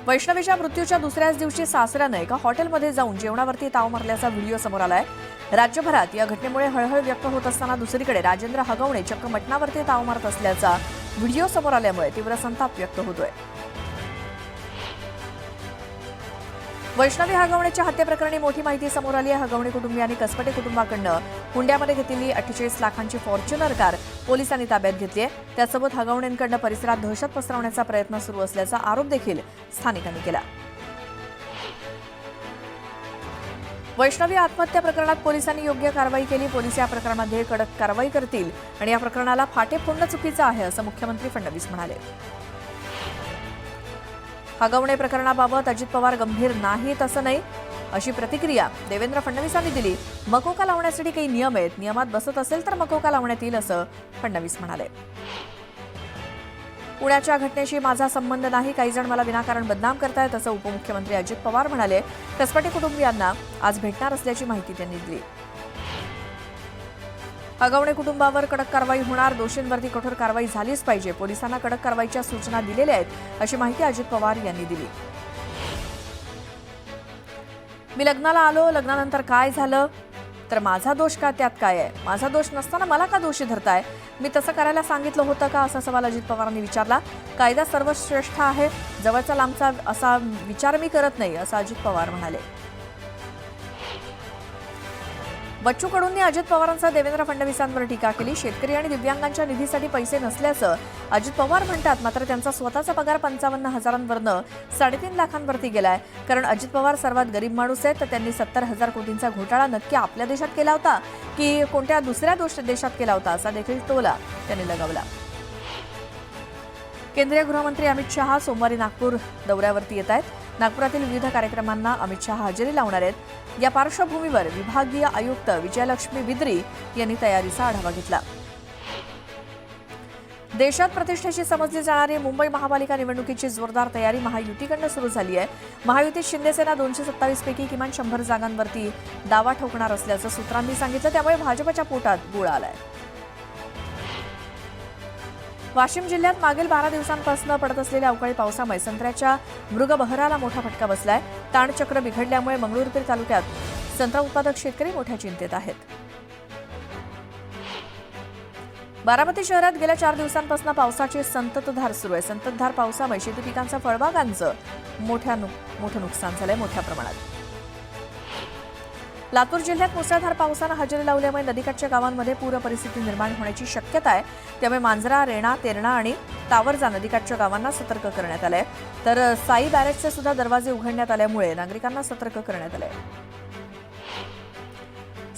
वैष्णवीच्या मृत्यूच्या दुसऱ्याच दिवशी सासऱ्याने एका हॉटेलमध्ये जाऊन जेवणावरती ताव मारल्याचा व्हिडिओ समोर आलाय। राज्यभरात या घटनेमुळे हळहळ व्यक्त होत असताना दुसरीकडे राजेंद्र हगवणे चक्क मटणावरती ताव मारत असल्याचा व्हिडिओ समोर आल्यामुळे तीव्र संताप व्यक्त होतोय। वैष्णवी हगवणेच्या हत्येप्रकरणी मोठी माहिती समोर आली आहे। हगवणे कुटुंबियांनी कसपटे कुटुंबाकडून हुंड्यामध्ये घेतलेली 48 लाखांची फॉर्च्युनर कार पोलिसांनी ताब्यात घेतली आहे। त्यासोबत हगवणेंकडून परिसरात दहशत पसरवण्याचा प्रयत्न सुरू असल्याचा आरोप देखील स्थानिकांनी केला। वैष्णवी आत्महत्या प्रकरणात पोलिसांनी योग्य कारवाई केली। पोलीस या प्रकरणामध्ये कडक कारवाई करतील आणि या प्रकरणाला फाटे फोडणं चुकीचं आहे असं मुख्यमंत्री फडणवीस म्हणाले। हगवणे प्रकरणाबाबत अजित पवार गंभीर नाहीत असं नाही अशी प्रतिक्रिया देवेंद्र फडणवीसांनी दिली। मकोका लावण्यासाठी काही नियम आहेत, नियमात बसत असेल तर मकोका लावण्यात येईल असं फडणवीस म्हणाले। पुण्याच्या घटनेशी माझा संबंध नाही, काही जण मला विनाकारण बदनाम करतायत असं उपमुख्यमंत्री अजित पवार म्हणाले। कसपटे कुटुंबियांना आज भेटणार असल्याची माहिती त्यांनी दिली। हगवणे कुटुंबावर कडक कारवाई होणार, दोषींवरती कठोर कारवाई झालीच पाहिजे। पोलिसांना कडक कारवाईच्या सूचना दिलेल्या आहेत अशी माहिती अजित पवार यांनी दिली। मी लग्नाला आलो, लग्नानंतर काय झालं तर माझा दोष का, त्यात काय आहे? माझा दोष नसताना मला का दोषी धरताय? मी तसं करायला सांगितलं होतं का असा सवाल अजित पवारांनी विचारला। कायदा सर्वश्रेष्ठ आहे, जवळचा लांबचा असा विचार मी करत नाही असं अजित पवार म्हणाले। बच्चू कडूंनी अजित पवारांचा देवेंद्र फडणवीसांवर टीका केली। शेतकरी आणि दिव्यांगांच्या निधीसाठी पैसे नसल्याचं अजित पवार म्हणतात, मात्र त्यांचा स्वतःचा पगार 55,000वरनं 3.5 लाखांवरती गेलाय। कारण अजित पवार सर्वात गरीब माणूस आहेत, तर त्यांनी 70,000 कोटींचा घोटाळा नक्की आपल्या देशात केला होता की कोणत्या दुसऱ्या देशात केला होता असा देखील टोला त्यांनी लगावला। केंद्रीय गृहमंत्री अमित शहा सोमवारी नागपूर दौऱ्यावरती येत आहेत। नागपुरातील विविध कार्यक्रमांना अमित शहा हजेरी लावणार आहेत। या पार्श्वभूमीवर विभागीय आयुक्त विजयलक्ष्मी बिद्री यांनी तयारीचा आढावा घेतला। देशात प्रतिष्ठेची समजली जाणारी मुंबई महापालिका निवडणुकीची जोरदार तयारी महायुतीकडून सुरू झाली आहे। महायुतीत शिंदेसेना 227 पैकी किमान 100 जागांवरती दावा ठोकणार असल्याचं सूत्रांनी सांगितलं, त्यामुळे भाजपच्या पोटात गुळ आलाय। वाशिम जिल्ह्यात मागील 12 दिवसांपासून पडत असलेल्या अवकाळी पावसामुळे संत्र्याच्या मृगबहराला मोठा फटका बसलाय। ताणचक्र बिघडल्यामुळे मंगरुळपीर तालुक्यात संत्रा उत्पादक शेतकरी मोठ्या चिंतेत आहेत। बारामती शहरात गेल्या 4 दिवसांपासून पावसाची संततधार सुरू आहे। संततधार पावसामुळे शेती पिकांचं फळबागांचं मोठं नुकसान झालंय मोठ्या प्रमाणात। लातूर जिल्ह्यात मुसळधार पावसानं हजेरी लावल्यामुळे नदीकाठच्या गावांमध्ये पूर परिस्थिती निर्माण होण्याची शक्यता आहे। त्यामुळे मांजरा, रेणा, तेरणा आणि तावरजा नदीकाठच्या गावांना सतर्क करण्यात आलंय, तर साई बॅरेजचे सुद्धा दरवाजे उघडण्यात आल्यामुळे नागरिकांना सतर्क करण्यात आलंय।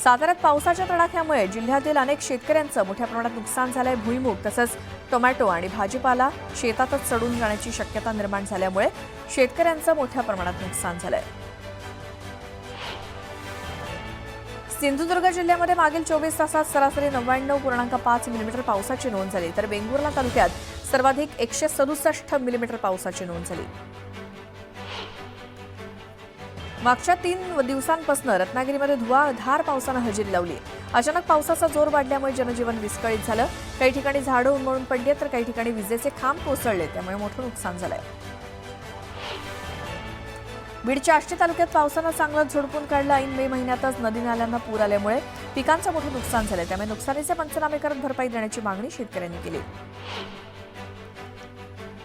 साताऱ्यात पावसाच्या तडाख्यामुळे जिल्ह्यातील अनेक शेतकऱ्यांचं मोठ्या प्रमाणात नुकसान झालंय। भुईमूग तसंच टोमॅटो आणि भाजीपाला शेतातच सडून जाण्याची शक्यता निर्माण झाल्यामुळे शेतकऱ्यांचं मोठ्या प्रमाणात नुकसान झालंय। सिंधुदुर्ग जिल्ह्यामध्ये मागील 24 तासात सरासरी 99.5 मिलीमीटर पावसाची नोंद झाली, तर वेंगुर्ला तालुक्यात सर्वाधिक 167 मिलीमीटर पावसाची नोंद झाली। मागच्या 3 दिवसांपासून रत्नागिरीमध्ये धुवाधार पावसानं हजेरी लावली। अचानक पावसाचा जोर वाढल्यामुळे जनजीवन विस्कळीत झालं। काही ठिकाणी झाडं उन्मळून पडली, तर काही ठिकाणी विजेचे खांब कोसळले, त्यामुळे मोठं नुकसान झालंय। बीडच्या आष्टी तालुक्यात पावसानं चांगलंच झोडपून काढलं। ऐन मे महिन्यातच नदी नाल्यांना पूर आल्यामुळे पिकांचं मोठं नुकसान झालंय, त्यामुळे नुकसानीचे पंचनामे करत भरपाई देण्याची मागणी शेतकऱ्यांनी केली।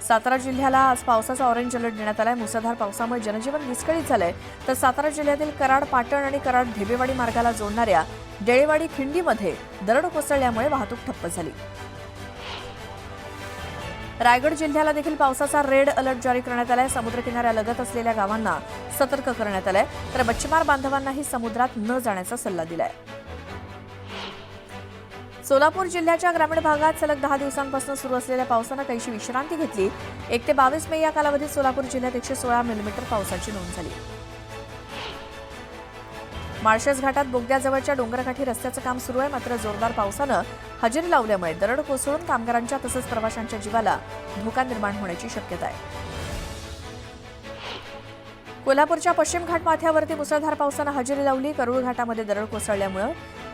सातारा जिल्ह्याला आज पावसाचा ऑरेंज अलर्ट देण्यात आलाय। मुसळधार पावसामुळे जनजीवन विस्कळीत झालंय, तर सातारा जिल्ह्यातील कराड पाटण आणि कराड ढेबेवाडी मार्गाला जोडणाऱ्या डेळेवाडी खिंडीमध्ये दरड कोसळल्यामुळे वाहतूक ठप्प झाली। रायगड जिल्ह्याला देखील पावसाचा रेड अलर्ट जारी करण्यात आलाय। समुद्रकिनाऱ्यालगत असलेल्या गावांना सतर्क करण्यात आलंय, तर मच्छीमार बांधवांनाही समुद्रात न जाण्याचा सल्ला दिलाय। सोलापूर जिल्ह्याच्या ग्रामीण भागात सलग 10 दिवसांपासून सुरू असलेल्या पावसानं काहीशी विश्रांती घेतली। 1 ते 22 मे या कालावधीत सोलापूर जिल्ह्यात 116 मिलीमीटर पावसाची नोंद झाली। माळशेज घाटात बोगद्याजवळच्या डोंगरकाठी रस्त्याचं काम सुरू आहे, मात्र जोरदार पावसानं हजेरी लावल्यामुळे दरड कोसळून कामगारांच्या तसंच प्रवाशांच्या जीवाला धोका निर्माण होण्याची शक्यता आहे। कोल्हापूरच्या पश्चिम घाट माथ्यावरती मुसळधार पावसानं हजेरी लावली। करूळ घाटामध्ये दरड कोसळल्यामुळे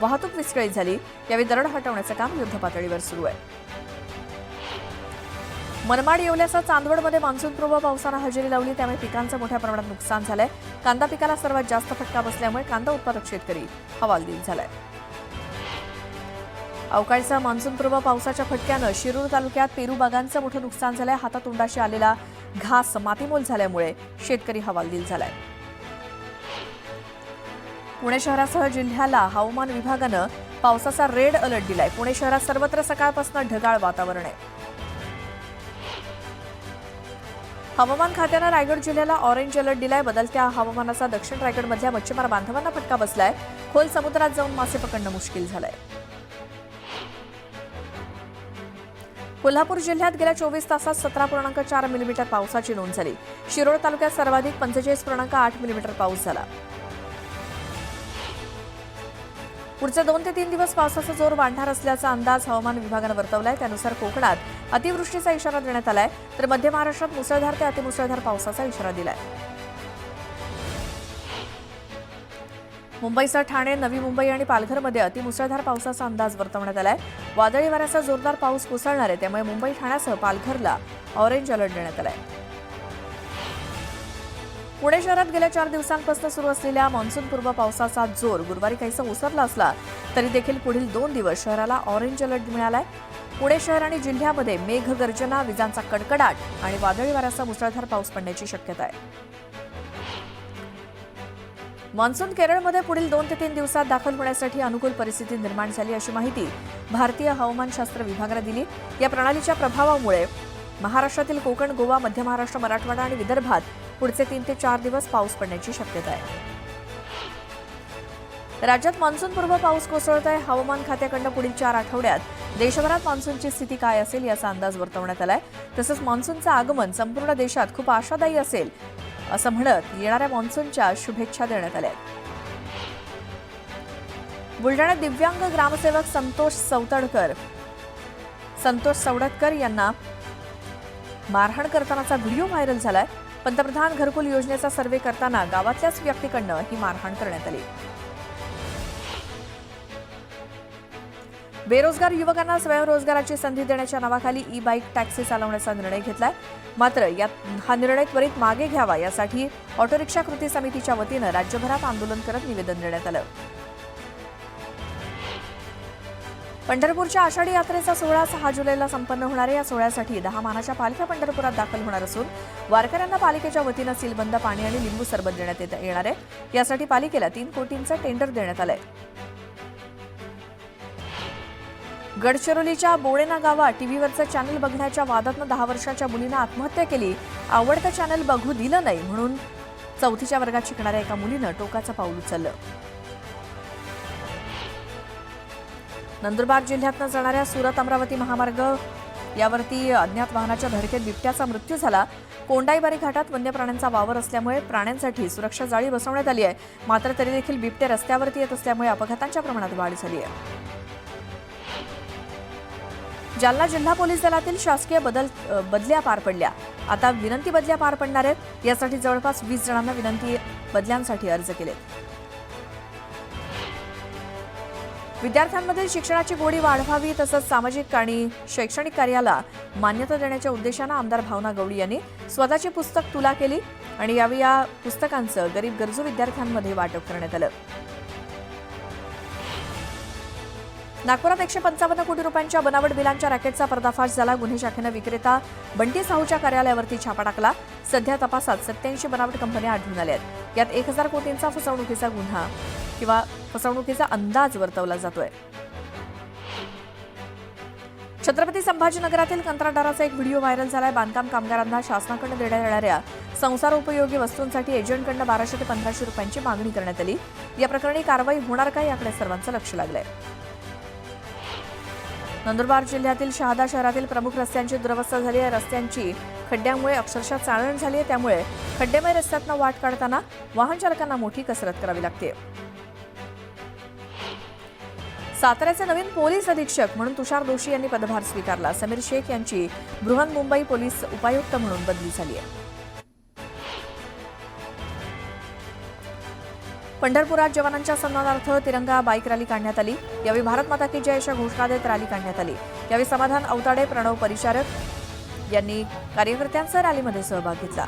वाहतूक विस्कळीत झाली। यावेळी दरड हटवण्याचं काम युद्धपातळीवर सुरू आहे। मनमाड येवल्यासह चांदवडमध्ये मान्सूनपूर्व पावसानं हजेरी लावली, त्यामुळे पिकांचं मोठ्या प्रमाणात नुकसान झालंय. कांदा पिकाला सर्वात जास्त फटका बसल्यामुळे कांदा उत्पादक शेतकरी हवालदिल झालाय. अवकाळीसह मान्सूनपूर्व पावसाच्या फटक्यानं शिरूर तालुक्यात पेरू बागांचं मोठं नुकसान झालंय. हातातोंडाशी आलेला घास मातीमोल झाल्यामुळे शेतकरी हवालदिल झालाय. पुणे शहरासह जिल्ह्याला हवामान विभागानं पावसाचा रेड अलर्ट दिलाय. पुणे शहरात सर्वत्र सकाळपासून ढगाळ वातावरण आहे. हवामान खात्यानं रायगड जिल्ह्याला ऑरेंज अलर्ट दिलाय. बदलत्या हवामानाचा दक्षिण रायगडमधल्या मच्छीमार बांधवांना फटका बसलाय. खोल समुद्रात जाऊन मासे पकडणं मुश्किल झालंय. कोल्हापूर जिल्ह्यात गेल्या 24 तासात 17.4 मिलीमीटर पावसाची नोंद झाली. शिरोळ तालुक्यात सर्वाधिक 45.8 मिलीमीटर पाऊस झाला. पुढचे 2 ते 3 दिवस पावसाचा जोर वाढणार असल्याचा अंदाज हवामान विभागानं वर्तवलाय. त्यानुसार कोकणात अतिवृष्टीचा इशारा देण्यात आलाय, तर मध्य महाराष्ट्रात मुसळधार ते अतिमुसळधार पावसाचा इशारा दिलाय. मुंबईसह ठाणे, नवी मुंबई आणि पालघरमध्ये अतिमुसळधार पावसाचा अंदाज वर्तवण्यात आलाय. वादळी वाऱ्याचा जोरदार पाऊस कोसळणार आहे, त्यामुळे मुंबई, ठाण्यासह पालघरला ऑरेंज अलर्ट देण्यात आलाय. पुणे शहरात गेल्या 4 दिवसांपासून सुरू असलेल्या मान्सूनपूर्व पावसाचा जोर गुरुवारी काहीसा ओसरला असला तरी देखील पुढील 2 दिवस शहराला ऑरेंज अलर्ट मिळालाय. पुणे शहर आणि जिल्ह्यामध्ये मेघगर्जना, विजांचा कडकडाट आणि वादळी वाऱ्याचा मुसळधार पाऊस पडण्याची शक्यता आहे. मान्सून केरळमध्ये पुढील 2 ते 3 दिवसात दाखल होण्यासाठी अनुकूल परिस्थिती निर्माण झाली, अशी माहिती भारतीय हवामानशास्त्र विभागानं दिली. या प्रणालीच्या प्रभावामुळे महाराष्ट्रातील कोकण, गोवा, मध्य महाराष्ट्र, मराठवाडा आणि विदर्भात पुढचे 3 ते 4 दिवस पाऊस पडण्याची शक्यता आहे. राज्यात मान्सूनपूर्व पाऊस कोसळत आहे. हवामान खात्याकडून पुढील 4 आठवड्यात देशभरात मान्सूनची स्थिती काय असेल याचा अंदाज वर्तवण्यात आलाय. तसंच मान्सूनचं आगमन संपूर्ण देशात खूप आशादायी असेल असं म्हणत येणाऱ्या मान्सूनच्या शुभेच्छा देण्यात आल्या. बुलढाण्यात दिव्यांग ग्रामसेवक संतोष सवडतकर यांना मारहाण करतानाचा व्हिडिओ व्हायरल झालाय. पंतप्रधान घरकुल योजनेचा सर्व्हे करताना गावातल्याच व्यक्तीकडनं ही मारहाण करण्यात आली. बेरोजगार युवकांना स्वयंरोजगाराची संधी देण्याच्या नावाखाली ई बाईक टॅक्सी चालवण्याचा निर्णय घेतलाय. मात्र हा निर्णय त्वरित मागे घ्यावा यासाठी ऑटो रिक्षा कृती समितीच्या वतीनं राज्यभरात आंदोलन करत निवेदन देण्यात आलं. पंढरपूरच्या आषाढी यात्रेचा सोहळा 6 जुलैला संपन्न होणार आहे. या सोहळ्यासाठी 10 मानाच्या पालख्या पंढरपुरात दाखल होणार असून वारकऱ्यांना पालिकेच्या वतीनं सीलबंद पाणी आणि लिंबू सरबत देण्यात येणार आहे. यासाठी पालिकेला 3 कोटींचं टेंडर देण्यात आलंय. गडचिरोलीच्या बोळेना गावात टीव्हीवरचं चॅनल बघण्याच्या वादातनं 10 वर्षाच्या मुलीनं आत्महत्या केली. आवडतं चॅनल बघू दिलं नाही म्हणून 4थीच्या वर्गात शिकणाऱ्या एका मुलीनं टोकाचं पाऊल उचललं. नंदुरबार जिल्ह्यातनं जाणाऱ्या सुरत-अमरावती महामार्ग यावरती अज्ञात वाहनाच्या धडकेत बिबट्याचा मृत्यू झाला. कोंडाईबारी घाटात वन्य प्राण्यांचा वावर असल्यामुळे प्राण्यांसाठी सुरक्षा जाळी बसवण्यात आली आहे. मात्र तरी देखील बिबटे रस्त्यावरती येत असल्यामुळे अपघातांच्या प्रमाणात वाढ झाली आहे. जालना जिल्हा पोलीस दलातील शासकीय बदल्या पार पडल्या. आता विनंती बदल्या पार पडणार आहेत. यासाठी जवळपास 20 जणांना विनंती बदल्यांसाठी अर्ज केले. विद्यार्थ्यांमधील शिक्षणाची गोडी वाढवावी तसंच सामाजिक आणि शैक्षणिक कार्याला मान्यता देण्याच्या उद्देशानं आमदार भावना गवळी यांनी स्वतःची पुस्तक तुला केली आणि यावेळी या पुस्तकांचं गरीब गरजू विद्यार्थ्यांमध्ये वाटप करण्यात आलं. नागपुरात 155 कोटी रुपयांच्या बनावट बिलांच्या रॅकेटचा पर्दाफाश झाला. गुन्हे शाखेनं विक्रेता बंटी साहूच्या कार्यालयावरती छापा टाकला. सध्या तपासात 87 बनावट कंपन्या आढळून आल्या आहेत. यात 1000 कोटींचा फसवणुकीचा गुन्हा किंवा फसवणुकीचा अंदाज वर्तवला जातोय. छत्रपती संभाजीनगरातील कंत्राटदाराचा एक व्हिडिओ व्हायरल झालाय. बांधकाम कामगारांना शासनाकडून देण्यात येणाऱ्या संसारोपयोगी वस्तूंसाठी एजंटकडून 1200 ते 1500 रुपयांची मागणी करण्यात आली. या प्रकरणी कारवाई होणार का याकडे सर्वांचं लक्ष लागलंय. नंदुरबार जिल्ह्यातील शहादा शहरातील प्रमुख रस्त्यांची दुरवस्था झाली आहे. रस्त्यांची खड्ड्यामुळे अक्षरशः चाळण झाली आहे. त्यामुळे खड्डेमय रस्त्यातनं वाट काढताना वाहन चालकांना मोठी कसरत करावी लागते. साताऱ्याचे नवीन पोलीस अधीक्षक म्हणून तुषार दोशी यांनी पदभार स्वीकारला. समीर शेख यांची बृहन्मुंबई पोलीस उपायुक्त म्हणून बदली झाली आहे. पंढरपुरात जवानांच्या सन्मानार्थ तिरंगा बाईक रॅली काढण्यात आली. यावेळी भारत माता की जय अशा घोषणा देत रॅली काढण्यात आली. यावेळी समाधान अवताडे, प्रणव परिचारक, यांनी कार्यकर्त्यांसह रॅलीमध्ये सहभाग घेतला.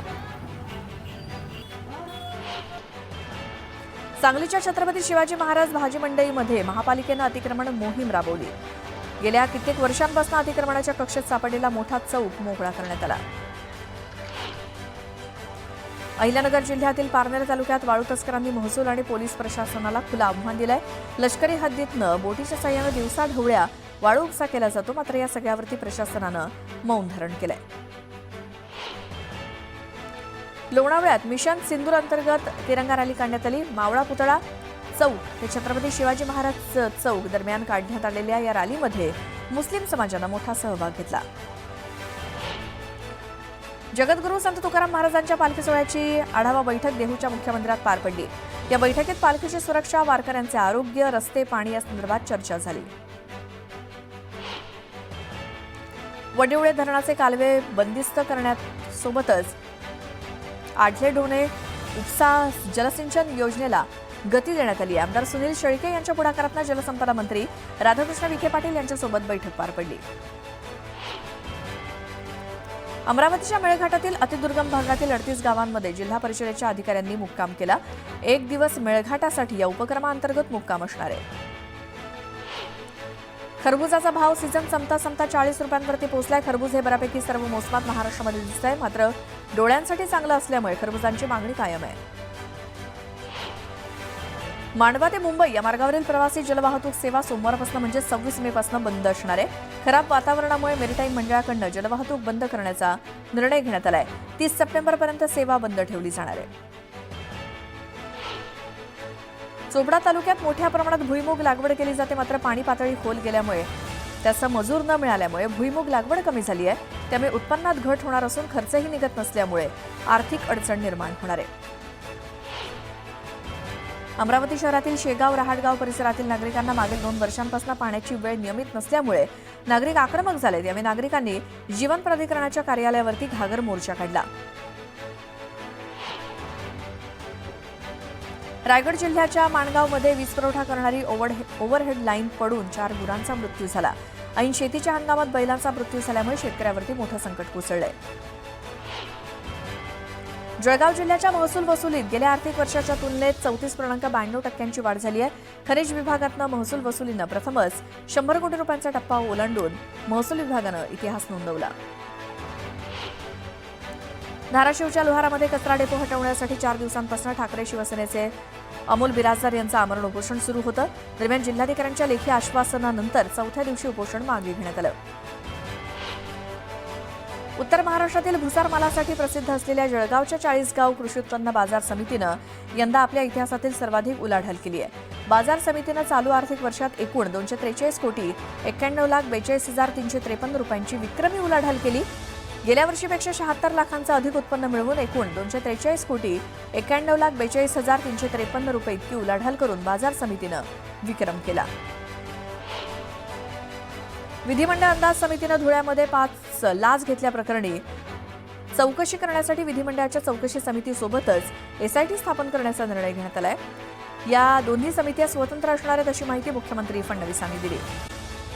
सांगलीच्या छत्रपती शिवाजी महाराज भाजी मंडईमध्ये महापालिकेनं अतिक्रमण मोहीम राबवली. गेल्या कित्येक वर्षांपासून अतिक्रमणाच्या कक्षेत सापडलेला मोठा चौक मोकळा करण्यात आला. अहिल्यानगर जिल्ह्यातील पारनेर तालुक्यात वाळू तस्करांनी महसूल आणि पोलीस प्रशासनाला खुलं आव्हान दिलंय. लष्करी हद्दीतनं बोटीच्या साह्यानं दिवसा ढवळ्या वाळू उपसा केला जातो, मात्र या सगळ्यावरती प्रशासनानं मौन धारण केलंय. लोणावळ्यात मिशन सिंदूर अंतर्गत तिरंगा रॅली काढण्यात आली. मावळा पुतळा चौक ते छत्रपती शिवाजी महाराज चौक दरम्यान काढण्यात आलेल्या या रॅलीमध्ये मुस्लिम समाजानं मोठा सहभाग घेतला. जगद्गुरू संत तुकाराम महाराजांच्या पालखी सोहळ्याची आढावा बैठक देहूच्या मुख्य मंदिरात पार पडली. या बैठकीत पालखीची सुरक्षा, वारकऱ्यांचे आरोग्य, रस्ते, पाणी या संदर्भात चर्चा झाली. वडिवळे धरणाचे कालवे बंदिस्त करण्यासोबतच आढले ढोणे उपसा जलसिंचन योजनेला गती देण्यात आली. आमदार सुनील शेळके यांच्या पुढाकारातून जलसंपदा मंत्री राधाकृष्ण विखे पाटील यांच्यासोबत बैठक पार पडली. अमरावतीच्या मेळघाटातील अतिदुर्गम भागातील 38 गावांमध्ये जिल्हा परिषदेच्या अधिकाऱ्यांनी मुक्काम केला. एक दिवस मेळघाटासाठी या उपक्रमाअंतर्गत मुक्काम असणार आहे. खरबुजाचा भाव सीझन संपता 40 रुपयांवरती पोहोचलाय. खरबूज हे बऱ्यापैकी सर्व मोसमात महाराष्ट्रामध्ये दिसत आहे, मात्र डोळ्यांसाठी चांगलं असल्यामुळे खरबुजांची मागणी कायम आहे. मांडवा ते मुंबई या मार्गावरील प्रवासी जलवाहतूक सेवा सोमवारपासून म्हणजे 26 मे पासून बंद असणार आहे. खराब वातावरणामुळे मेरीटाईम मंडळाकडून जलवाहतूक बंद करण्याचा निर्णय घेण्यात आलाय. 30 सप्टेंबरपर्यंत सेवा बंद ठेवली जाणार आहे. चोपडा तालुक्यात मोठ्या प्रमाणात भुईमूग लागवड केली जाते, मात्र पाणी पातळी खोल गेल्यामुळे त्याचा मजूर न मिळाल्यामुळे भुईमूग लागवड कमी झाली आहे. त्यामुळे उत्पन्नात घट होणार असून खर्चही निघत नसल्यामुळे आर्थिक अडचण निर्माण होणार आहे. अमरावती शहरातील शेगाव, रहाटगाव परिसरातील नागरिकांना मागील 2 वर्षांपासून पाण्याची वेळ नियमित नसल्यामुळे नागरिक आक्रमक झालेत. यावेळी नागरिकांनी जीवन प्राधिकरणाच्या कार्यालयावरती घागर मोर्चा काढला. रायगड जिल्ह्याच्या माणगावमध्ये वीज पुरवठा करणारी ओव्हरहेड लाईन पडून 4 गुरांचा मृत्यू झाला. ऐन शेतीच्या हंगामात बैलांचा मृत्यू झाल्यामुळे शेतकऱ्यावरती मोठं संकट कोसळलंय. जळगाव जिल्ह्याच्या महसूल वसुलीत गेल्या आर्थिक वर्षाच्या तुलनेत 34.92% वाढ झाली आहे. खनिज विभागातनं महसूल वसुलीनं प्रथमच 100 कोटी रुपयांचा टप्पा ओलांडून महसूल विभागानं इतिहास नोंदवला. धाराशिवच्या लोहारामध्ये कचरा डेपो हटवण्यासाठी 4 दिवसांपासून ठाकरे शिवसेनेचे अमोल बिराजदार यांचं आमरण उपोषण सुरू होतं. दरम्यान जिल्हाधिकाऱ्यांच्या लेखी आश्वासनानंतर 4थ्या दिवशी उपोषण मागे घेण्यात आलं. उत्तर महाराष्ट्रातील भुसार मालासाठी प्रसिद्ध असलेल्या जळगावच्या 40गाव कृषी उत्पन्न बाजार समितीनं यंदा आपल्या इतिहासातील सर्वाधिक उलाढाल केली आहे. बाजार समितीनं चालू आर्थिक वर्षात एकूण 243 कोटी 91,42,353 रुपयांची विक्रमी उलाढाल केली. गेल्या वर्षीपेक्षा 76 लाखांचं अधिक उत्पन्न मिळवून एकूण 243 कोटी 91,42,353 रुपये इतकी उलाढाल करून बाजार समितीनं विक्रम केला. विधिमंडळ अंदाज समितीनं धुळ्यामध्ये 5 लाच घेतल्याप्रकरणी चौकशी करण्यासाठी विधिमंडळाच्या चौकशी समितीसोबतच एसआयटी स्थापन करण्याचा निर्णय घेण्यात आलाय. या दोन्ही समित्या स्वतंत्र असणार आहेत अशी माहिती मुख्यमंत्री फडणवीस यांनी दिली.